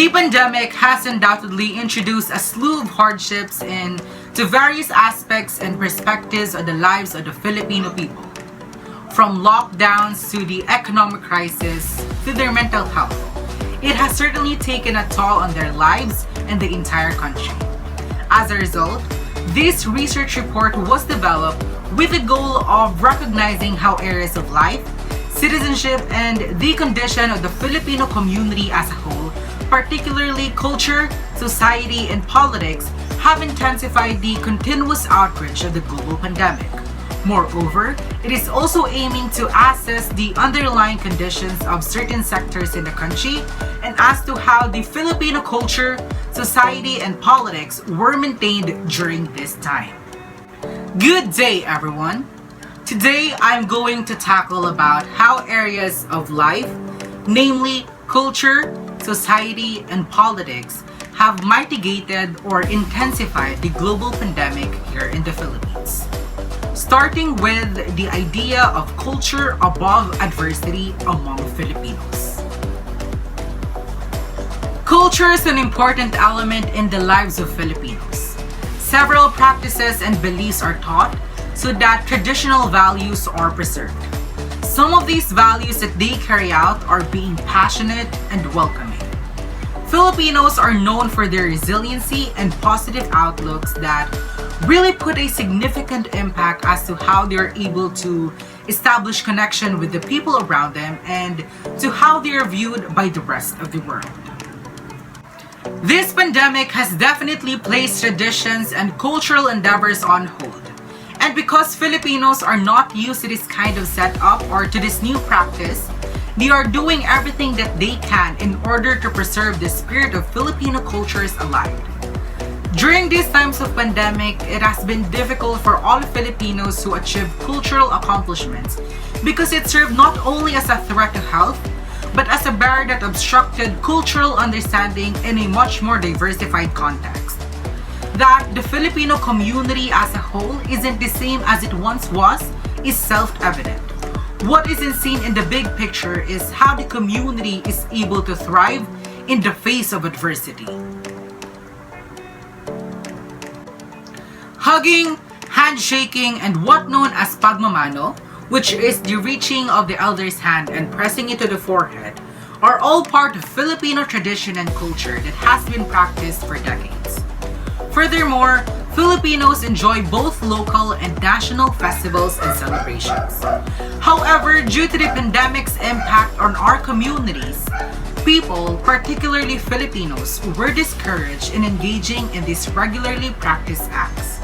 The pandemic has undoubtedly introduced a slew of hardships into various aspects and perspectives of the lives of the Filipino people. From lockdowns to the economic crisis to their mental health, it has certainly taken a toll on their lives and the entire country. As a result, this research report was developed with the goal of recognizing how areas of life, citizenship, and the condition of the Filipino community as a whole, particularly culture, society, and politics, have intensified the continuous outreach of the global pandemic. Moreover, it is also aiming to assess the underlying conditions of certain sectors in the country and as to how the Filipino culture, society, and politics were maintained during this time. Good day, everyone! Today, I'm going to tackle about how areas of life, namely culture, society, and politics, have mitigated or intensified the global pandemic here in the Philippines. Starting with the idea of culture above adversity among Filipinos. Culture is an important element in the lives of Filipinos. Several practices and beliefs are taught so that traditional values are preserved. Some of these values that they carry out are being passionate and welcoming. Filipinos are known for their resiliency and positive outlooks that really put a significant impact as to how they're able to establish connection with the people around them and to how they are viewed by the rest of the world. This pandemic has definitely placed traditions and cultural endeavors on hold. And because Filipinos are not used to this kind of setup or to this new practice, they are doing everything that they can in order to preserve the spirit of Filipino cultures alive. During these times of pandemic, it has been difficult for all Filipinos to achieve cultural accomplishments because it served not only as a threat to health, but as a barrier that obstructed cultural understanding in a much more diversified context. That the Filipino community as a whole isn't the same as it once was is self-evident. What isn't seen in the big picture is how the community is able to thrive in the face of adversity. Hugging, handshaking, and what known as pagmamano, which is the reaching of the elder's hand and pressing it to the forehead, are all part of Filipino tradition and culture that has been practiced for decades. Furthermore, Filipinos enjoy both local and national festivals and celebrations. However, due to the pandemic's impact on our communities, people, particularly Filipinos, were discouraged in engaging in these regularly practiced acts.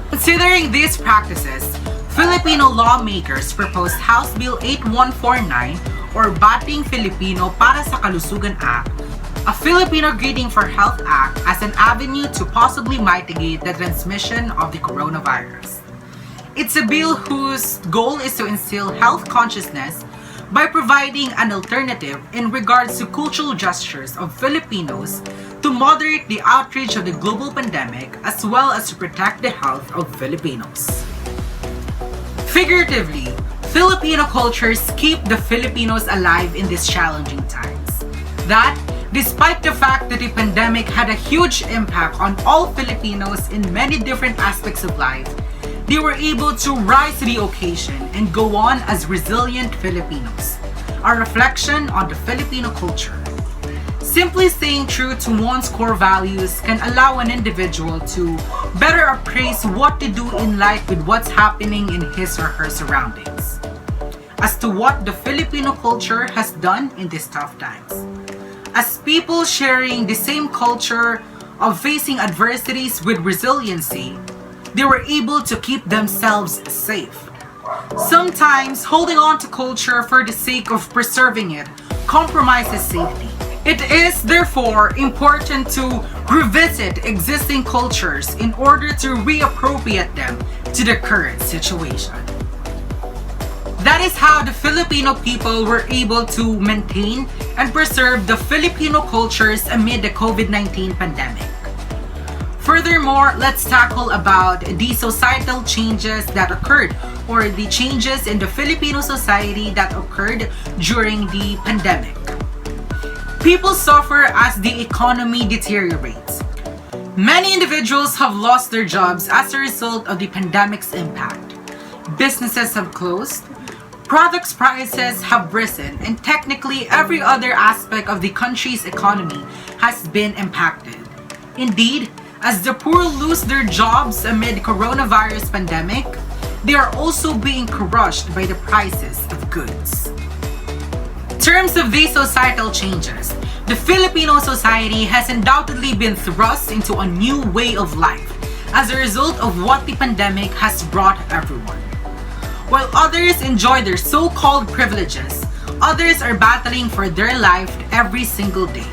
Considering these practices, Filipino lawmakers proposed House Bill 8149 or Bating Filipino para sa Kalusugan Act, a Filipino Greeting for Health Act, as an avenue to possibly mitigate the transmission of the coronavirus. It's a bill whose goal is to instill health consciousness by providing an alternative in regards to cultural gestures of Filipinos to moderate the outreach of the global pandemic as well as to protect the health of Filipinos. Figuratively, Filipino cultures keep the Filipinos alive in these challenging times. That, despite the fact that the pandemic had a huge impact on all Filipinos in many different aspects of life, they were able to rise to the occasion and go on as resilient Filipinos, a reflection on the Filipino culture. Simply staying true to one's core values can allow an individual to better appraise what to do in life with what's happening in his or her surroundings. As to what the Filipino culture has done in these tough times. As people sharing the same culture of facing adversities with resiliency, they were able to keep themselves safe. Sometimes holding on to culture for the sake of preserving it compromises safety. It is therefore important to revisit existing cultures in order to reappropriate them to the current situation. That is how the Filipino people were able to maintain and preserve the Filipino cultures amid the COVID-19 pandemic. Furthermore, let's tackle about the societal changes that occurred or the changes in the Filipino society that occurred during the pandemic. People suffer as the economy deteriorates. Many individuals have lost their jobs as a result of the pandemic's impact. Businesses have closed, products prices have risen, and technically every other aspect of the country's economy has been impacted. Indeed, as the poor lose their jobs amid coronavirus pandemic, they are also being crushed by the prices of goods. In terms of these societal changes, the Filipino society has undoubtedly been thrust into a new way of life as a result of what the pandemic has brought everyone. While others enjoy their so-called privileges, others are battling for their life every single day.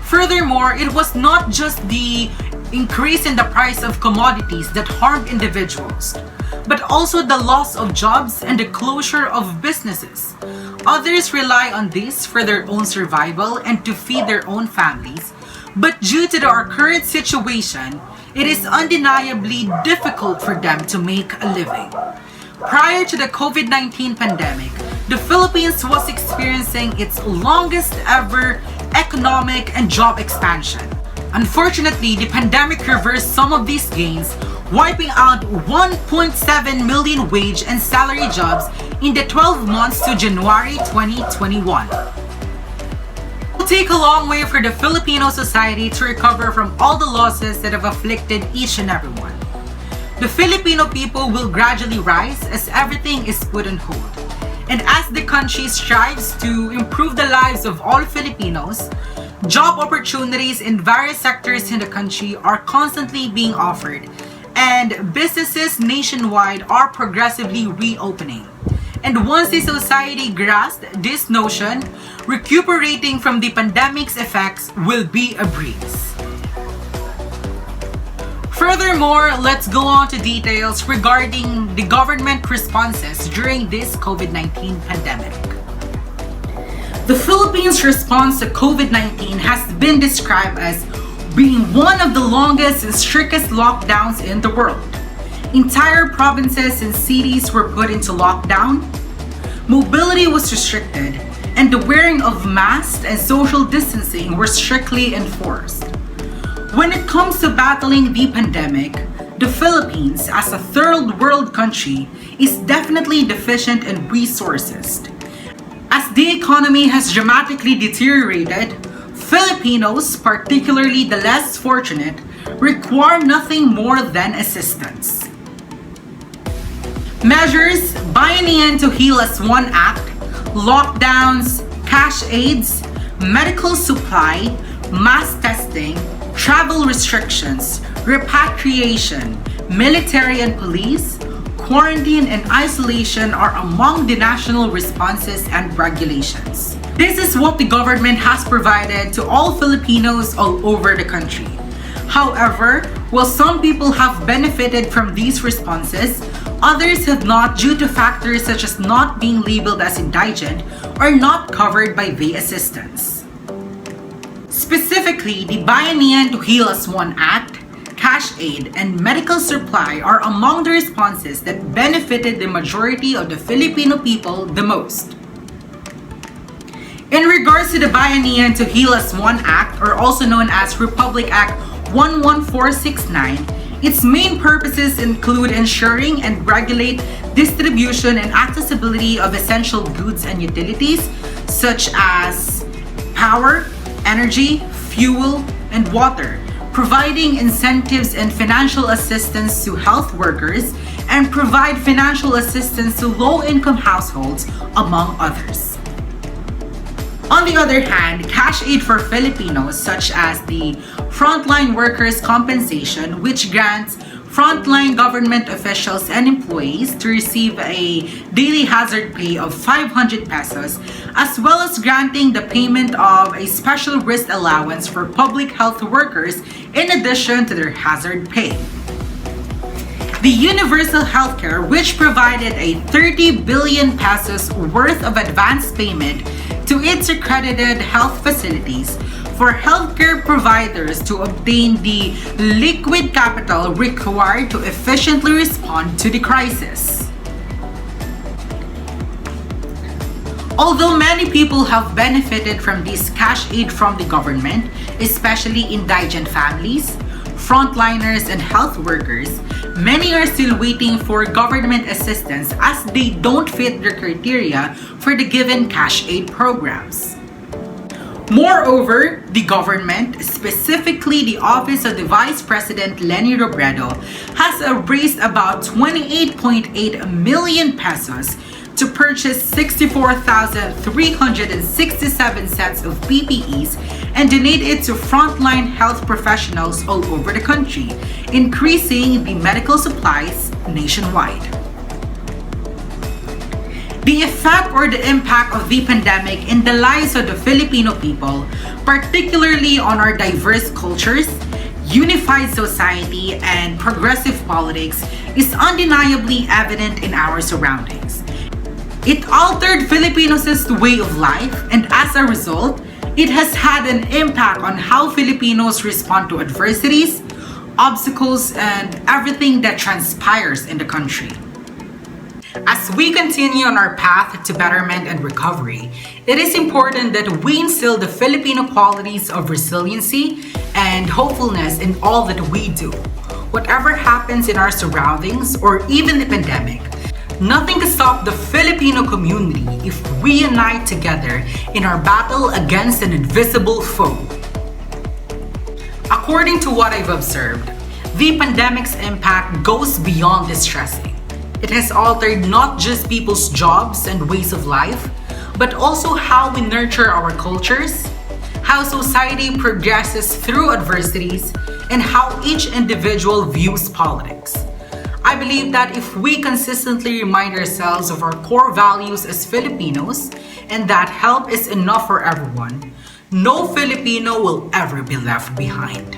Furthermore, it was not just the increase in the price of commodities that harmed individuals, but also the loss of jobs and the closure of businesses. Others rely on this for their own survival and to feed their own families, but due to our current situation, it is undeniably difficult for them to make a living. Prior to the COVID-19 pandemic, the Philippines was experiencing its longest ever economic and job expansion. Unfortunately, the pandemic reversed some of these gains, wiping out 1.7 million wage and salary jobs in the 12 months to January 2021. It will take a long way for the Filipino society to recover from all the losses that have afflicted each and every one. The Filipino people will gradually rise as everything is put on hold. And as the country strives to improve the lives of all Filipinos, job opportunities in various sectors in the country are constantly being offered, and businesses nationwide are progressively reopening. And once the society grasps this notion, recuperating from the pandemic's effects will be a breeze. Furthermore, let's go on to details regarding the government responses during this COVID-19 pandemic. The Philippines' response to COVID-19 has been described as being one of the longest and strictest lockdowns in the world. Entire provinces and cities were put into lockdown, mobility was restricted, and the wearing of masks and social distancing were strictly enforced. When it comes to battling the pandemic, the Philippines, as a third world country, is definitely deficient in resources. As the economy has dramatically deteriorated, Filipinos, particularly the less fortunate, require nothing more than assistance. Measures Bayanihan to Heal as One Act, lockdowns, cash aids, medical supply, mass testing, travel restrictions, repatriation, military and police, quarantine and isolation are among the national responses and regulations. This is what the government has provided to all Filipinos all over the country. However, while some people have benefited from these responses, others have not due to factors such as not being labeled as indigent or not covered by the assistance. Specifically, the Bayanihan to Heal as One Act, cash aid, and medical supply are among the responses that benefited the majority of the Filipino people the most. In regards to the Bayanihan to Heal as One Act, or also known as Republic Act 11469, its main purposes include ensuring and regulate distribution and accessibility of essential goods and utilities such as power, energy, fuel, and water, providing incentives and financial assistance to health workers, and provide financial assistance to low-income households, among others. On the other hand, cash aid for Filipinos, such as the Frontline Workers Compensation, which grants frontline government officials and employees to receive a daily hazard pay of 500 pesos, as well as granting the payment of a special risk allowance for public health workers in addition to their hazard pay. The Universal Healthcare, which provided a 30 billion pesos worth of advance payment to its accredited health facilities for healthcare providers to obtain the liquid capital required to efficiently respond to the crisis. Although many people have benefited from this cash aid from the government, especially indigent families, frontliners, and health workers, many are still waiting for government assistance as they don't fit the criteria for the given cash aid programs. Moreover, the government, specifically the Office of the Vice President Leni Robredo, has raised about 28.8 million pesos to purchase 64,367 sets of PPEs and donate it to frontline health professionals all over the country, increasing the medical supplies nationwide. The effect or the impact of the pandemic in the lives of the Filipino people, particularly on our diverse cultures, unified society, and progressive politics, is undeniably evident in our surroundings. It altered Filipinos' way of life, and as a result, it has had an impact on how Filipinos respond to adversities, obstacles, and everything that transpires in the country. As we continue on our path to betterment and recovery, it is important that we instill the Filipino qualities of resiliency and hopefulness in all that we do. Whatever happens in our surroundings or even the pandemic, nothing can stop the Filipino community if we unite together in our battle against an invisible foe. According to what I've observed, the pandemic's impact goes beyond distressing. It has altered not just people's jobs and ways of life, but also how we nurture our cultures, how society progresses through adversities, and how each individual views politics. I believe that if we consistently remind ourselves of our core values as Filipinos and that help is enough for everyone, no Filipino will ever be left behind.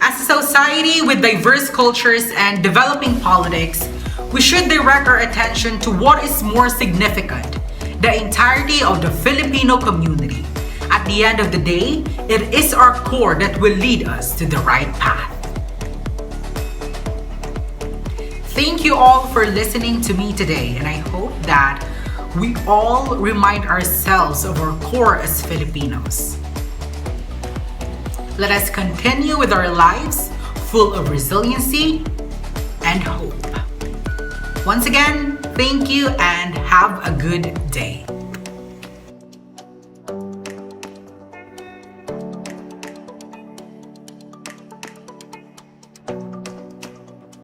As a society with diverse cultures and developing politics, we should direct our attention to what is more significant, the entirety of the Filipino community. At the end of the day, it is our core that will lead us to the right path. Thank you all for listening to me today, and I hope that we all remind ourselves of our core as Filipinos. Let us continue with our lives full of resiliency and hope. Once again, thank you and have a good day.